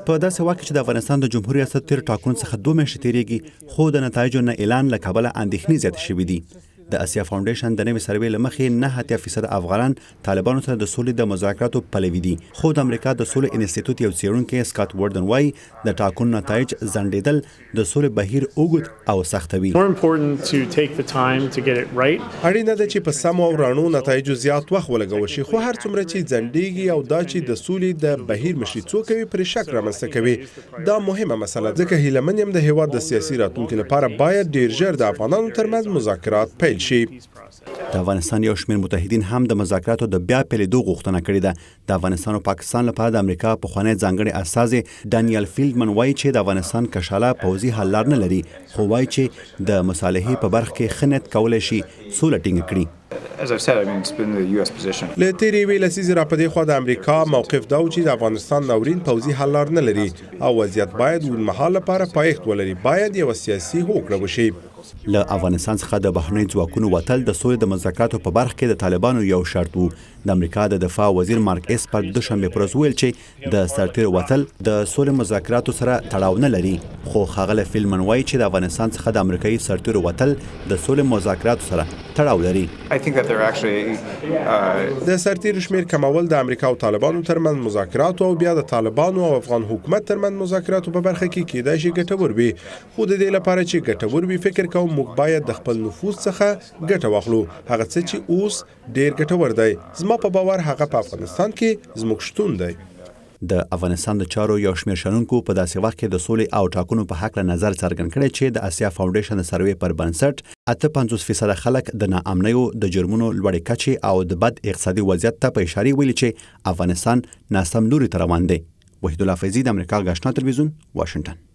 په داسې وخت کې چې د افغانستان د جمهوریت ریاست تیر ټاکنو څخه 2 میاشتې تیریږي، خو د نتایجو نه اعلان له کبله اندېښنې زیاتې شوې دي. د اسیا فاونډیشن د نوي سروې له مخې 9% افغانان طالبانو سره د سولې د مذاکراتو پلوي دي، خو د امریکا د سولې انسټیټیوټ یو څېړونکی سکاټ وردن وایي د ټاکنو نتایج ځنډېدل د سولې بهیر اوږد او سختوي. اړینه ده چې په سمو او رڼو نتایجو زیات وخت ولګول شي، خو هر څومره چې ځنډېږي او دا چې د سولې د بهیر مشري کوي پرې شک رامنځته کوي. دا مهمه مسله ځکه هیله من یم د هیواد د سیاسي راتلونکي لپاره باید ډیر ژر د افغانانو ترمنځ مذاکرات پیل شي. د افغانستان یو شمېر متحدین هم د مذاکراتو د بیا پیلېدو غوښتنه کړې ده. د افغانستان او پاکستان لپاره د امریکا پخوانی ځانګړی استازی ډانیل فیلډمن وایي چې د افغانستان کشاله پوځي حل لار نه لري، خو وایي چې د مصالحې په برخه کې ښه نیت کولی شي سوله ټینګه کړي. له تیرې یوې لسیزې راپدې خوا د امریکا موقف دا و چې د افغانستان ناورین پوځي حل لار نه لري او وضعیت باید اوږدمهاله لپاره پایښت ولري. باید یوه سیاسي هوکړه وشي. له افغانستان څخه د بهرنیو ځواکونو وتل د سولې د مذاکراتو په برخه کې د طالبانو یو شرط و. د امریکا د دفاع وزیر مارک اسپر د دوشنبه پر ورځ ویل چې د سرتیر وتل د سولې مذاکراتو سره تړاو نه لري، خو ښاغلی فیلډمن وایي چې د افغانستان څخه د امریکایي سرتیر وتل د سولې مذاکراتو سره تړاو لري. د سرتیرو شمیر کمول د امریکا او طالبانو ترمنځ مذاکراتو او بیا د طالبانو او افغان حکومت ترمنځ مذاکراتو په برخه کې کېدای شي ګټور وي، خو د دې لپاره چې ګټور وي فکر کوم موږ باید د خپل نفوذ څخه ګټه واخلو. هغه څه چې اوس ډیر ګټور دی، زما په باور هغه په افغانستان کې زموږ شتون دی. د افغانستان د چارو یو شمېر شنونکو په داسې وخت کې د سولې او ټاکنو په هکله نظر څرګند کړی چې د اسیا فاونډیشن د سروې پر بنسټ 58% خلک د ناامنیو، د جرمونو لوړې کچې او د بد اقتصادي وضعیت ته په اشاره ویلي چې افغانستان ناسم لوري ته روان دی. وحید الله فیضي، د امریکا غږ تلویزیون، واشنگټن.